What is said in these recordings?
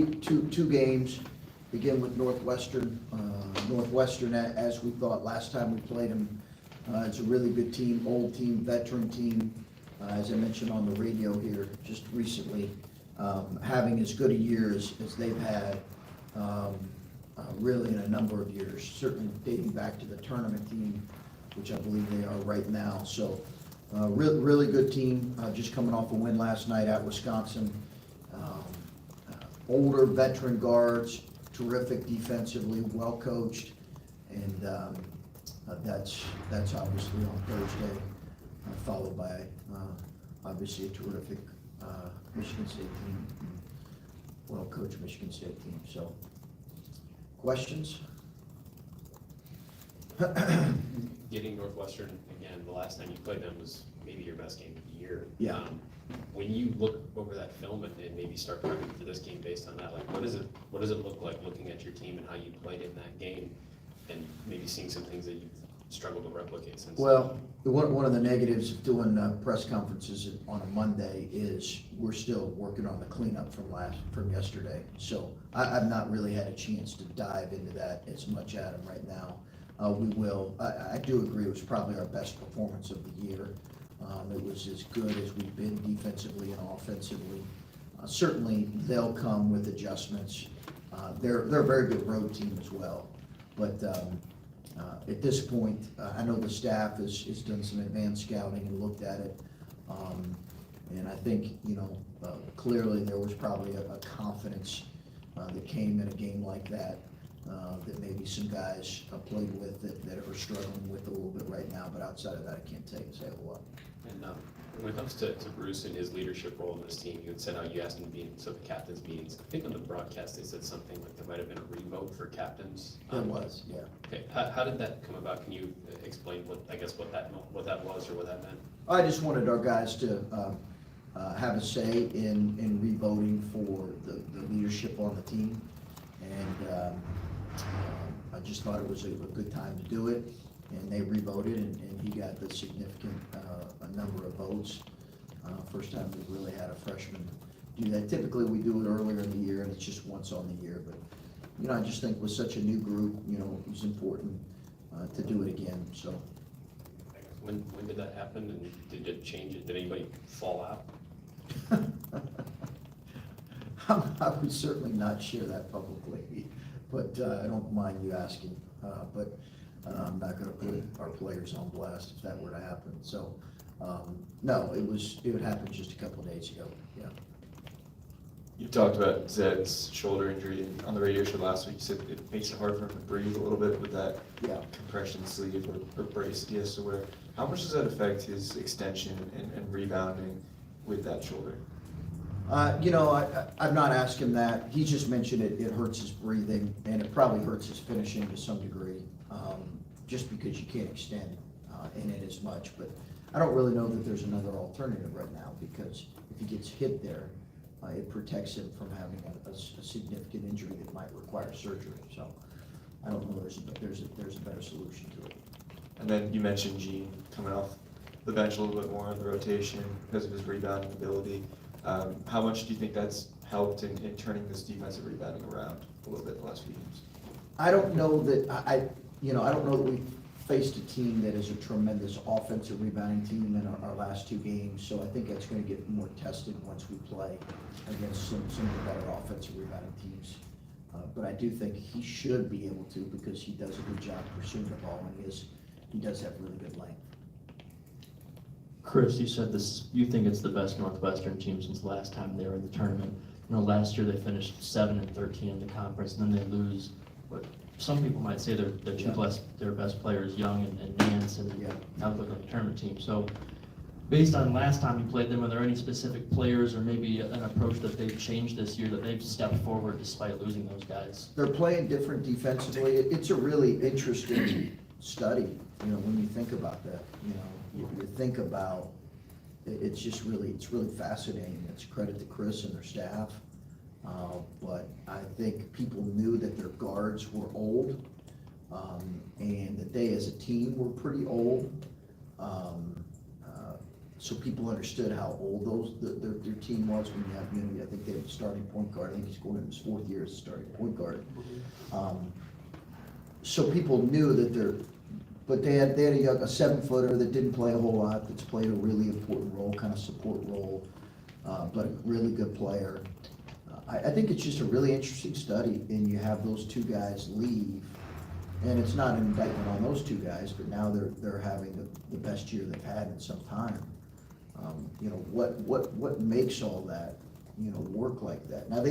Two games. Begin with Northwestern. Northwestern, as we thought last time we played them, it's a really good team, old team, veteran team. As I mentioned on the radio here just recently, having as good a year as they've had really in a number of years, certainly dating back to the tournament team, which I believe they are right now. So really good team, just coming off a win last night at Wisconsin. Older veteran guards, terrific defensively, well coached, and that's obviously on Thursday, followed by obviously a terrific Michigan State team, well coached Michigan State team. So, questions? Getting Northwestern again, the last time you played them was maybe your best game of the year. Yeah. When you look over that film and maybe start prepping for this game based on that, like what does it look like looking at your team and how you played in that game, and maybe seeing some things that you've struggled to replicate since? Well, one of the negatives of doing press conferences on a Monday is we're still working on the cleanup from yesterday. So I've not really had a chance to dive into that as much, Adam, right now. We will. I do agree it was probably our best performance of the year. It was as good as we've been defensively and offensively. Certainly, they'll come with adjustments. They're a very good road team as well. But at this point, I know the staff has done some advanced scouting and looked at it. And I think, clearly there was probably a confidence that came in a game like that. That maybe some guys played with that are struggling with a little bit right now, but outside of that, I can't say a whole lot. And when it comes to Bruce and his leadership role in this team, you had said how you asked him to be in some of the captains' meetings. I think on the broadcast they said something like there might have been a revote for captains. There was, yeah. Okay, how did that come about? Can you explain what that was or what that meant? I just wanted our guys to have a say in revoting for the leadership on the team, and I just thought it was a good time to do it, and they revoted, and he got the significant number of votes. First time we've really had a freshman do that. Typically we do it earlier in the year, and it's just once on the year, but I just think with such a new group, it was important to do it again. So when did that happen, and did it change it? Did anybody fall out? I would certainly not share that publicly, but I don't mind you asking. But I'm not going to put our players on blast if that were to happen. So, no, it would happen just a couple of days ago. Yeah. You talked about Zed's shoulder injury on the radio show last week. You said it makes it hard for him to breathe a little bit with that compression sleeve or brace he has to wear. How much does that affect his extension and rebounding with that shoulder? I've not asked him that. He just mentioned it hurts his breathing, and it probably hurts his finishing to some degree, just because you can't extend in it as much. But I don't really know that there's another alternative right now, because if he gets hit there, it protects him from having a significant injury that might require surgery. So I don't know there's a better solution to it. And then you mentioned Gene coming off the bench a little bit more in the rotation because of his rebounding ability. How much do you think that's helped in turning this defensive rebounding around a little bit the last few games? I don't know that I don't know that we've faced a team that is a tremendous offensive rebounding team in our last two games. So I think that's going to get more tested once we play against some of the better offensive rebounding teams. But I do think he should be able to, because he does a good job pursuing the ball, and he does have really good length. Chris, you said you think it's the best Northwestern team since the last time they were in the tournament. Last year they finished 7-13 in the conference, and then they lose what some people might say their best players, Young and Nance, and now they're on the tournament team. So based on last time you played them, are there any specific players or maybe an approach that they've changed this year that they've stepped forward despite losing those guys? They're playing different defensively. It's a really interesting study, when you think about that. You think about it's really fascinating. It's a credit to Chris and their staff, but I think people knew that their guards were old, and that they as a team were pretty old. so people understood how old their team was when you have, I think they have a starting point guard, I think he's going in his 4th year as a starting point guard. So people knew that but they had a 7-footer that didn't play a whole lot, that's played a really important role, kind of support role, but a really good player. I think it's just a really interesting study, and you have those 2 guys leave, and it's not an indictment on those 2 guys, but now they're having the best year they've had in some time. What makes all that, work like that? Now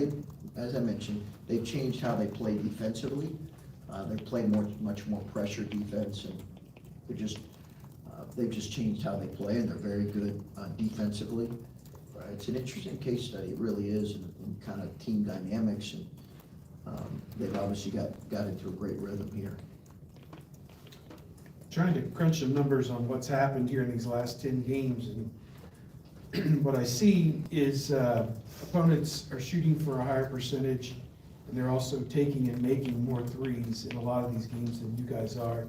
as I mentioned, they've changed how they play defensively. They play much more pressure defense, and they've just changed how they play, and they're very good defensively. It's an interesting case study, it really is, in kind of team dynamics, and they've obviously got into a great rhythm here. Trying to crunch some numbers on what's happened here in these last 10 games, and what I see is opponents are shooting for a higher percentage, and they're also taking and making more threes in a lot of these games than you guys are.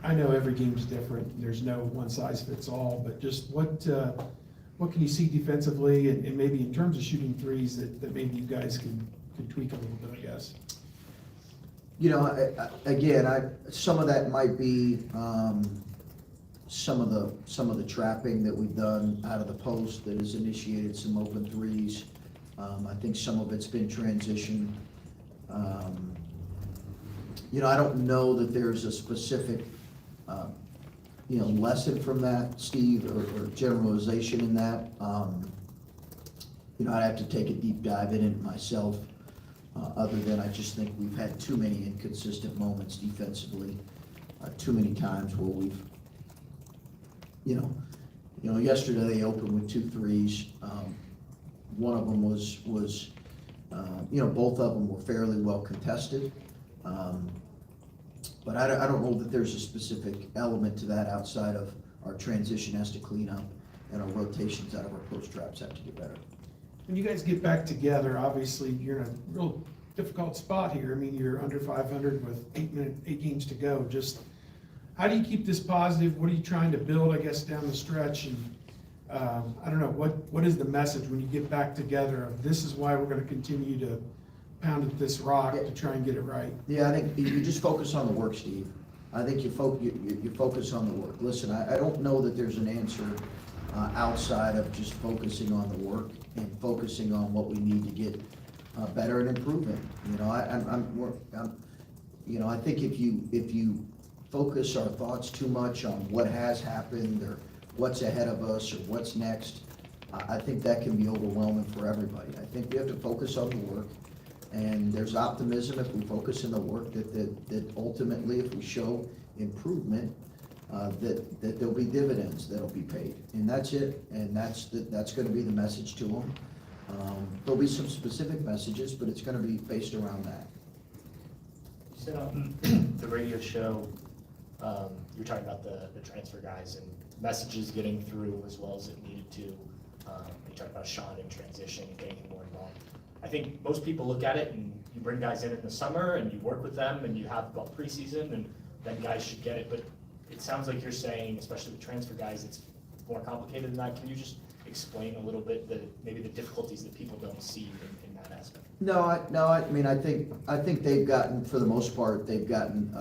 I know every game's different, there's no one size fits all, but just what can you see defensively, and maybe in terms of shooting threes that maybe you guys can tweak a little bit, I guess? Some of that might be some of the trapping that we've done out of the post that has initiated some open threes. I think some of it's been transition. I don't know that there's a specific lesson from that, Steve, or generalization in that. I'd have to take a deep dive in it myself, other than I just think we've had too many inconsistent moments defensively, too many times where we've, yesterday they opened with 2 threes. One of them was both of them were fairly well contested. But I don't know that there's a specific element to that outside of our transition has to clean up and our rotations out of our post traps have to get better. When you guys get back together, obviously you're in a real difficult spot here. I mean, you're under 500 with 8 games to go. Just how do you keep this positive? What are you trying to build, I guess, down the stretch? And I don't know, what is the message when you get back together of this is why we're going to continue to pound at this rock to try and get it right? Yeah, I think you just focus on the work, Steve. I think you focus on the work. Listen, I don't know that there's an answer outside of just focusing on the work and focusing on what we need to get better and improvement. I think if you focus our thoughts too much on what has happened or what's ahead of us or what's next, I think that can be overwhelming for everybody. I think we have to focus on the work. And there's optimism if we focus in the work that ultimately, if we show improvement, that there'll be dividends that'll be paid. And that's it, and that's going to be the message to them. There'll be some specific messages, but it's going to be based around that. You said on the radio show, you were talking about the transfer guys and messages getting through as well as it needed to. You talked about Sean in transition and getting him more involved. I think most people look at it and you bring guys in the summer and you work with them and you have about preseason and then guys should get it. But it sounds like you're saying, especially with transfer guys, it's more complicated than that. Can you just explain a little bit maybe the difficulties that people don't see in that aspect? I think they've gotten, for the most part, they've gotten,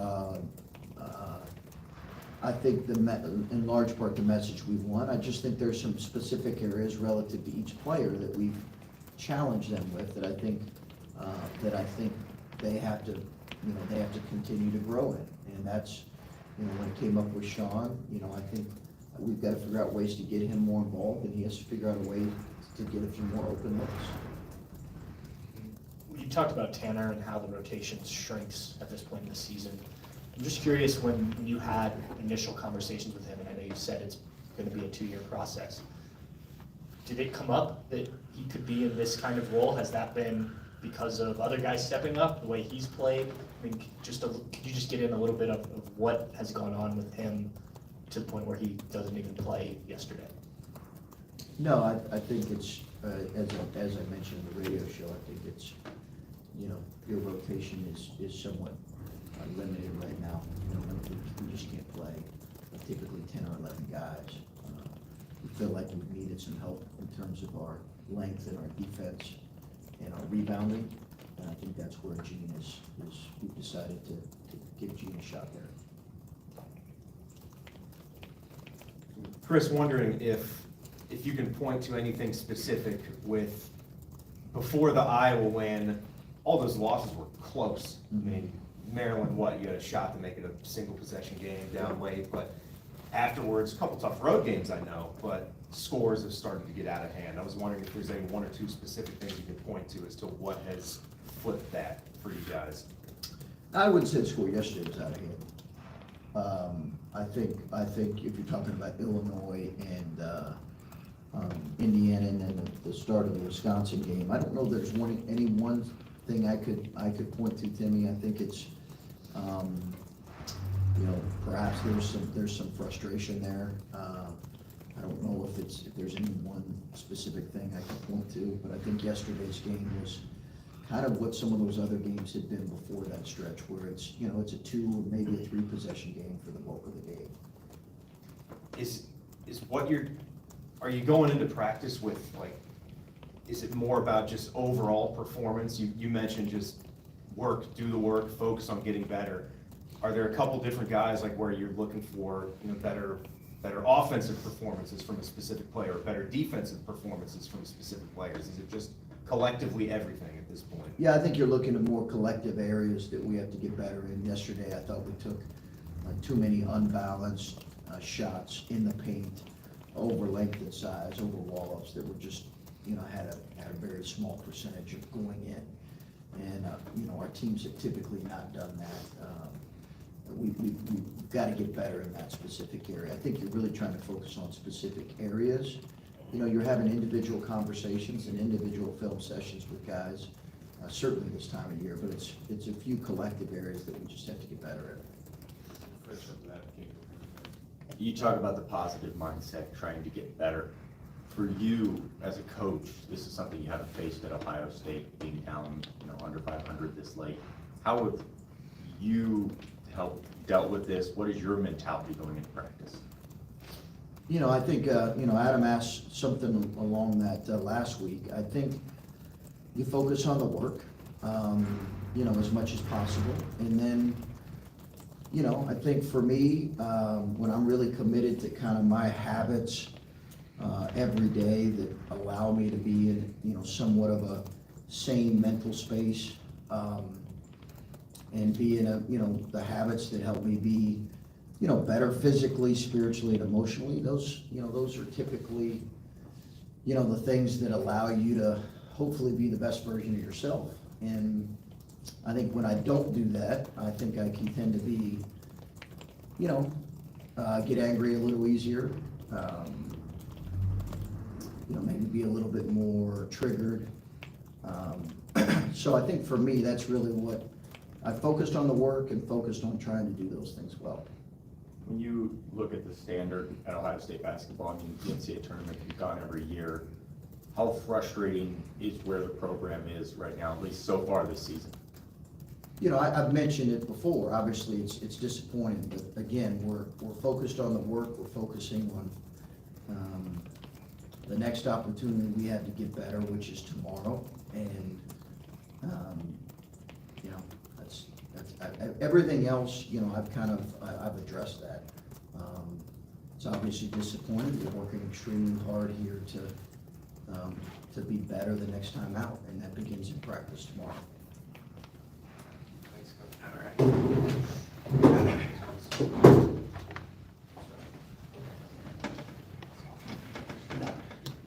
I think in large part the message we want. I just think there's some specific areas relative to each player that we've challenged them with that I think they have to continue to grow in. And that's, when it came up with Sean, I think we've got to figure out ways to get him more involved, and he has to figure out a way to get a few more open looks. You talked about Tanner and how the rotation shrinks at this point in the season. I'm just curious, when you had initial conversations with him, and I know you said it's going to be a 2-year process, did it come up that he could be in this kind of role? Has that been because of other guys stepping up, the way he's played? I mean, could you just get in a little bit of what has gone on with him to the point where he doesn't even play yesterday? No, I think it's, as I mentioned in the radio show, I think it's, your rotation is somewhat limited right now. We just can't play typically 10 or 11 guys. we feel like we've needed some help in terms of our length and our defense and our rebounding. And I think that's where Gene we've decided to give Gene a shot there. Chris, wondering if you can point to anything specific with, before the Iowa win, all those losses were close. I mean, Maryland, you had a shot to make it a single possession game down late, but afterwards, a couple tough road games, I know, but scores have started to get out of hand. I was wondering if there's any one or two specific things you could point to as to what has flipped that for you guys. I wouldn't say the score yesterday was out of hand. I think if you're talking about Illinois and Indiana and then the start of the Wisconsin game, I don't know there's any one thing I could point to, Timmy. I think it's perhaps there's some frustration there. I don't know if there's any one specific thing I could point to, but I think yesterday's game was kind of what some of those other games had been before that stretch, where it's a 2 or maybe a 3 possession game for the bulk of the game. Are you going into practice with, like, is it more about just overall performance? You mentioned just do the work, focus on getting better. Are there a couple different guys, like, where you're looking for, better offensive performances from a specific player, or better defensive performances from specific players? Is it just collectively everything at this point? Yeah, I think you're looking at more collective areas that we have to get better in. Yesterday, I thought we took too many unbalanced shots in the paint, over length and size, over wall-ups that were just, had a very small percentage of going in. And, our teams have typically not done that. We've got to get better in that specific area. I think you're really trying to focus on specific areas. You're having individual conversations and individual film sessions with guys, certainly this time of year, but it's a few collective areas that we just have to get better at. You talk about the positive mindset, trying to get better. For you as a coach, this is something you haven't faced at Ohio State, being down, under 500 this late. How have you dealt with this? What is your mentality going into practice? I think, Adam asked something along that last week. I think you focus on the work, as much as possible. And then, I think for me, when I'm really committed to kind of my habits every day that allow me to be in, somewhat of a sane mental space, and be in the habits that help me be, better physically, spiritually, and emotionally, those are typically, the things that allow you to hopefully be the best version of yourself. And I think when I don't do that, I think I can tend to be, get angry a little easier, maybe be a little bit more triggered. So I think for me, that's really what I focused on, the work, and focused on trying to do those things well. When you look at the standard at Ohio State basketball, and the NCAA tournament, you've gone every year, how frustrating is where the program is right now, at least so far this season? I've mentioned it before. Obviously, it's disappointing, but again, we're focused on the work. We're focusing on the next opportunity we have to get better, which is tomorrow. And everything else, I've addressed that. It's obviously disappointing. We're working extremely hard here to be better the next time out, and that begins in practice tomorrow.